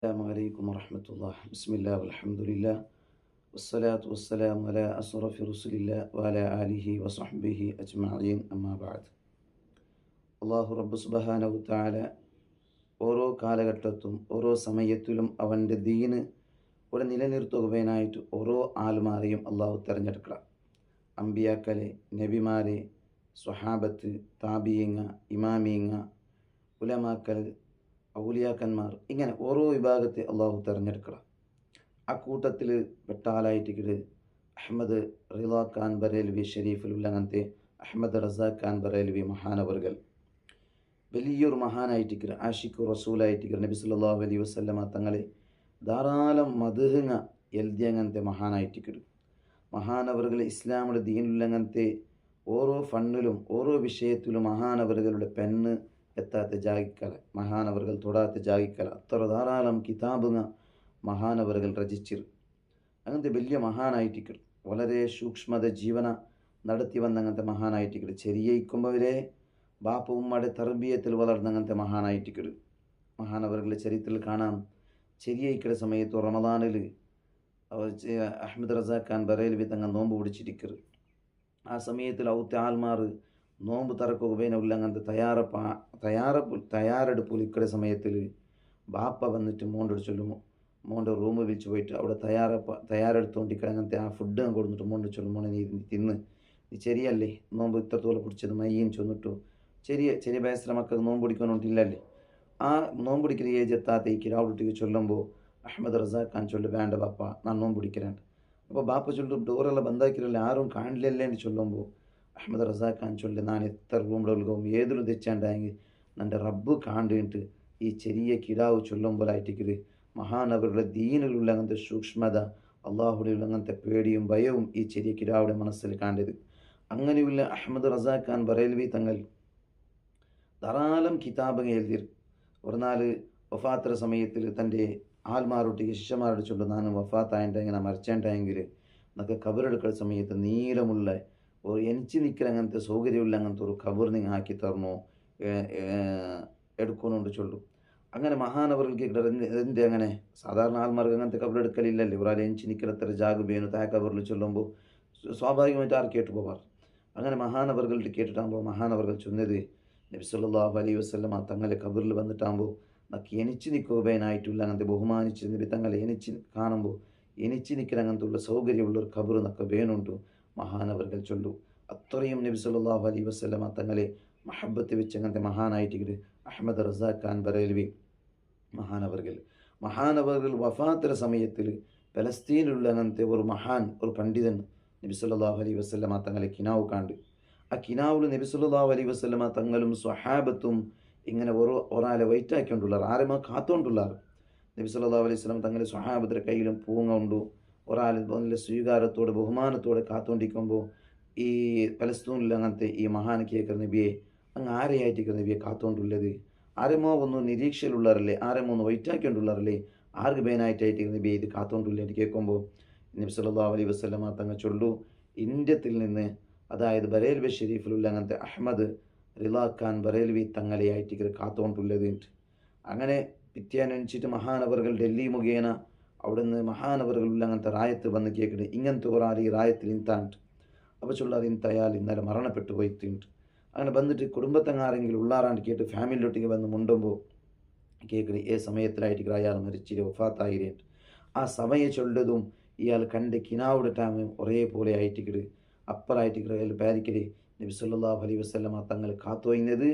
السلام عليكم ورحمة الله. بسم الله والحمد لله والصلاة والسلام على أشرف رسول الله وعلى آله وصحبه أجمعين أما بعد. അള്ളാഹു റബ്ബ് സുബ്ഹാനഹു തആല ഓരോ കാലഘട്ടത്തും ഓരോ സമയത്തിലും അവൻ്റെ ദീന് ഇവിടെ നിലനിർത്തുവാനായിട്ട് ഓരോ ആൽമാരെയും അള്ളാഹു തിരഞ്ഞെടുക്കുക. അമ്പിയാക്കളെ, നബിമാരെ, സ്വഹാബത്ത്, താബിയങ്ങ, ഇമാമിയങ്ങ, ഉലമാക്കൾ, ഔലിയാക്കന്മാർ, ഇങ്ങനെ ഓരോ വിഭാഗത്തെ അള്ളാഹു തിരഞ്ഞെടുക്കണം. ആ കൂട്ടത്തിൽ പെട്ട ആളായിട്ട് അഹമ്മദ് റിളാ ഖാൻ ബറേൽവി ഷരീഫിലുള്ള അങ്ങനത്തെ അഹമ്മദ് റസാഖ് ഖാൻ ബറേൽവി മഹാനവർകൾ വലിയൊരു മഹാനായിട്ട് ആഷിഖ് റസൂലായിട്ട് നബി സല്ലല്ലാഹു അലൈഹി വസല്ലമ തങ്ങളെ ധാരാളം മദ്ഹ്ങ്ങ എഴുതിയ അങ്ങനത്തെ മഹാനായിട്ട് മഹാനവറുകൾ ഇസ്ലാമിൻ്റെ ദീനിലുള്ള അങ്ങനത്തെ ഓരോ ഫണ്ണിലും ഓരോ വിഷയത്തിലും മഹാനവറുകളുടെ പെണ്ണ് എത്താത്ത ജാഗിക്കല, മഹാനവറുകൾ തൊടാത്ത ജാഗിക്കല, അത്ര ധാരാളം കിതാബുങ്ങ മഹാനവറുകൾ രചിച്ചിരു. അങ്ങനത്തെ വലിയ മഹാനായിട്ട് വളരെ സൂക്ഷ്മത ജീവന നടത്തി വന്ന അങ്ങനത്തെ മഹാനായിട്ട് ചെറിയയിക്കുമ്പോഴേ ബാപ്പ ഉമ്മയുടെ തർബീയത്തിൽ വളർന്ന അങ്ങനത്തെ മഹാനായിട്ട് മഹാനവറുകളുടെ ചരിത്രത്തിൽ കാണാം. ചെറിയയിക്കയുടെ സമയത്ത് റമദാനിൽ അഹമ്മദ് റസാഖ് ഖാൻ ബറേൽവി തങ്ങൾ നോമ്പ് പിടിച്ചിരിക്കറ്. ആ സമയത്തിൽ ഔത്തെ ആൽമാർ നോമ്പ് തറക്കുബേനുള്ള അങ്ങനത്തെ തയ്യാറെടുപ്പിൽ ഇക്കടെ സമയത്തിൽ ബാപ്പ വന്നിട്ട് മോണ്ടോട് ചൊല്ലുമോ, മോൻ്റെ റൂമിൽ വിളിച്ച് പോയിട്ട് അവിടെ തയ്യാറെടുത്തോണ്ടിരിക്കുക അങ്ങനത്തെ ആ ഫുഡ് കൊടുത്തിട്ട് മോണ്ട് ചൊല്ലും, മോനെ നീ തിന്ന്, നീ ശരിയല്ലേ നോമ്പ് ഇത്രത്തോളം പിടിച്ചത് മയ്യും ചൊന്നിട്ടു ചെറിയ വയസ്സിലെ മക്കൾക്ക് നോമ്പ് പിടിക്കാനോട്ടില്ലല്ലേ. ആ നോമ്പ് പിടിക്കുന്ന ഏജ് എത്താത്തേക്ക് രാവിലെ ചൊല്ലുമ്പോൾ അഹമ്മദ് റസാഖ് ഖാൻ ചൊല്ലു, വേണ്ട ബാപ്പ ഞാൻ നോമ്പ് പിടിക്കലുണ്ട്. അപ്പോൾ ബാപ്പ ചൊല്ലു, ഡോറെല്ലാം ബന്ധാക്കിരല്ലേ ആരും കാണില്ലല്ലേ എന്ന് ചൊല്ലുമ്പോൾ അഹമ്മദ് റസാഖ് ഖാൻ ചൊല്ലു, ഞാൻ എത്ര റൂമിലും ഏതിലും തെച്ചാണ്ടായെങ്കിൽ എൻ്റെ റബ്ബ് കാണ്ടിട്ട് ഈ ചെറിയ കിടാവ് ചൊല്ലുമ്പോഴായിട്ട് മഹാനവരുടെ ദീനിലുള്ള അങ്ങനത്തെ സൂക്ഷ്മത, അള്ളാഹുലുള്ള അങ്ങനത്തെ പേടിയും ഭയവും ഈ ചെറിയ കിടാവുടെ മനസ്സിൽ കണ്ടത്. അങ്ങനെയുള്ള അഹമ്മദ് റസാഖ് ഖാൻ ബറേൽവി തങ്ങൾ ധാരാളം കിതാബുകൾ എഴുതി. ഒരു നാൾ വഫാത്ര സമയത്തിൽ തൻ്റെ ആൽമാരൊട്ടിക്ക് ശിഷ്യന്മാരോട് ചൊല്ലു, ഞാൻ വഫാത്തായിട്ടെങ്കിൽ ഞാൻ മരിച്ചേണ്ടായെങ്കിൽ എന്നൊക്കെ കബറെടുക്കുന്ന സമയത്ത് നീളമുള്ള ഒരു എനിച്ച് നിൽക്കുന്ന അങ്ങനത്തെ സൗകര്യമുള്ള അങ്ങനത്തെ ഒരു കബർ നിങ്ങൾ ആക്കി തരണോ എടുക്കണോണ്ട് ചൊല്ലു. അങ്ങനെ മഹാനവർക്ക് എന്ത് അങ്ങനെ സാധാരണ ആൽമാർക്ക് അങ്ങനത്തെ കബർ എടുക്കലില്ലല്ലേ. ഒരാൾ എനിച്ച് നിൽക്കലത്ര ജാഗുബേനു തായ കബറിൽ ചൊല്ലുമ്പോൾ സ്വാഭാവികമായിട്ട് ആർ കേട്ടു പോവാർ. അങ്ങനെ മഹാനവറുകളുടെ കേട്ടിട്ടാകുമ്പോൾ മഹാനവറുകൾ ചൊന്നത്, നബി സല്ലല്ലാഹു അലൈഹി വസല്ലമ തങ്ങളെ കബറിൽ വന്നിട്ടാകുമ്പോൾ നക്ക് എനിച്ച് നിൽക്കുകയായിട്ടുള്ള അങ്ങനത്തെ ബഹുമാനിച്ച് നബി തങ്ങളെ എനിച്ച് കാണുമ്പോൾ എനിച്ച് നിൽക്കുന്ന അങ്ങനത്തെ ഉള്ള സൗകര്യമുള്ള ഒരു കബർ നക്ക വേണുണ്ട് മഹാനവറുകൾ ചൊല്ലു. അത്രയും നബി സല്ലല്ലാഹു അലൈഹി വസല്ലമ തങ്ങളെ മഹബത്ത് വെച്ച് അങ്ങനത്തെ മഹാനായിട്ട് അഹമ്മദ് റസാഖ് ഖാൻ ബറേൽവി മഹാനവറുകൾ വഫാത്തിൻ്റെ സമയത്തിൽ പലസ്തീനിലുള്ള അങ്ങനത്തെ ഒരു പണ്ഡിതൻ നബി സല്ലല്ലാഹു അലൈഹി വസല്ലമ തങ്ങളെ കിനാവ് കണ്ട്. ആ കിനാവിൽ നബി സല്ലല്ലാഹു അലൈഹി വസല്ലമ തങ്ങളും സ്വഹാബത്തും ഇങ്ങനെ ഒരാളെ വൈറ്റാക്കിക്കൊണ്ടുള്ളാർ, ആരെമാ കാത്തോണ്ടുള്ളാർ. നബി സല്ലല്ലാഹു അലൈഹി വസല്ലം തങ്ങളെ സ്വഹാബത്തിൻ്റെ കയ്യിലും പൂങ്ങ ഉണ്ടു. ഒരാൾ നല്ല സ്വീകാരത്തോടെ ബഹുമാനത്തോടെ കാത്തോണ്ടിരിക്കുമ്പോൾ ഈ പലസ്തീനിൽ അങ്ങനത്തെ ഈ മഹാൻ കേൾക്കുന്ന നബിയെ അങ്ങ് ആരെയായിട്ട് നബിയെ കാത്തോണ്ടുള്ളത്, ആരെമോ ഒന്ന് നിരീക്ഷയിലുള്ളവരല്ലേ, ആരെമോ ഒന്ന് വൈറ്റാക്കിക്കൊണ്ടുള്ളവരല്ലേ, ആർക്ക് ബേനായിട്ടായിട്ട് നബിയെ ഇത് കാത്തോണ്ടുള്ള എന്ന് കേൾക്കുമ്പോൾ നബി സല്ലല്ലാഹു അലൈഹി വസല്ലമ തങ്ങൾ ചൊല്ലു, ഇന്ത്യത്തിൽ നിന്ന്, അതായത് ബറേൽവി ഷരീഫിലുള്ള അങ്ങനത്തെ അഹമ്മദ് റിളാ ഖാൻ ബറേൽവി തങ്ങളെയായിട്ട് കാത്തോണ്ടുള്ളത്. അങ്ങനെ പിറ്റേനനുസരിച്ചിട്ട് മഹാനവറുകൾ ഡൽഹി മുഖേന അവിടുന്ന് മഹാനവറുകളുള്ള അങ്ങനത്തെ റായത്ത് വന്ന് കേൾക്കുന്നത്, ഇങ്ങനത്തെ ഒരാൾ ഈ റായത്തിൽ ഇൻതാണ്ട്. അപ്പോൾ ചൊല്ലാതെ ഇന്നയാൾ ഇന്നലെ മരണപ്പെട്ടു പോയിട്ടുണ്ട്. അങ്ങനെ വന്നിട്ട് കുടുംബത്തങ്ങാരെങ്കിലും ഉള്ളാറാണ്ട് കേട്ട് ഫാമിലിയിലൊട്ടിക്ക് വന്ന് മുണ്ടുമ്പോൾ കേൾക്കുന്നത് ഏ സമയത്തിലായിട്ട് അയാൾ മരിച്ചിട്ട് വഫാത്തായിട്ട് ആ സമയം ചൊല്ലതും ഇയാൾ കണ്ട് കിനാവുടെ ടൈം ഒരേപോലെ ആയിട്ട് അപ്പറായിട്ട് അയാൾ പാരിക്കല് നബി സല്ലല്ലാഹു അലൈഹി വസല്ലമ തങ്ങൾ കാത്തോയുന്നത്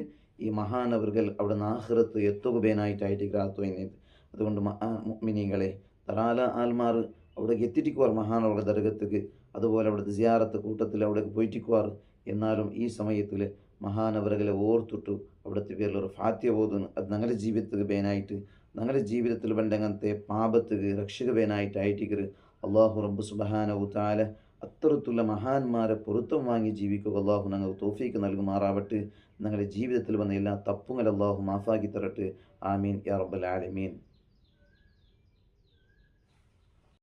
ഈ മഹാനവറുകൾ അവിടെ ആഖിറത്ത് എത്തുകയായിട്ടായിട്ട് കാത്തോയുന്നത്. അതുകൊണ്ട് മുഅ്മിനീങ്ങളെ ധാരാളം ആൽമാർ അവിടേക്ക് എത്തിറ്റിക്കുവാർ മഹാനവറുടെ ദർഗത്തേക്ക്, അതുപോലെ അവിടുത്തെ സിയാറത്ത് കൂട്ടത്തിൽ അവിടേക്ക് പോയിട്ടിക്കുവാർ. എന്നാലും ഈ സമയത്തിൽ മഹാനവറുകളെ ഓർത്തിട്ടു അവിടുത്തെ പേരിലൊരു ഫാത്തിഹ ഓതുന്നു. അത് ഞങ്ങളുടെ ജീവിതത്തിൽ ബേനായിട്ട് ഞങ്ങളുടെ ജീവിതത്തിൽ വേണ്ടങ്ങനത്തെ പാപത്തുക്ക് രക്ഷക ബേനായിട്ടായിട്ട് അള്ളാഹു റബ്ബ് സുബ്ഹാനഹു തആല അത്തരത്തുള്ള മഹാന്മാരെ പൊരുത്തം വാങ്ങി ജീവിക്കുക അള്ളാഹു ഞങ്ങൾക്ക് തൗഫീക്ക് നൽകുമാറാവട്ടെ. ഞങ്ങളുടെ ജീവിതത്തിൽ വന്ന എല്ലാ തപ്പുകൾ അള്ളാഹു മാഫാക്കി തരട്ടെ. ആമീൻ യാ റബ്ബൽ ആലമീൻ.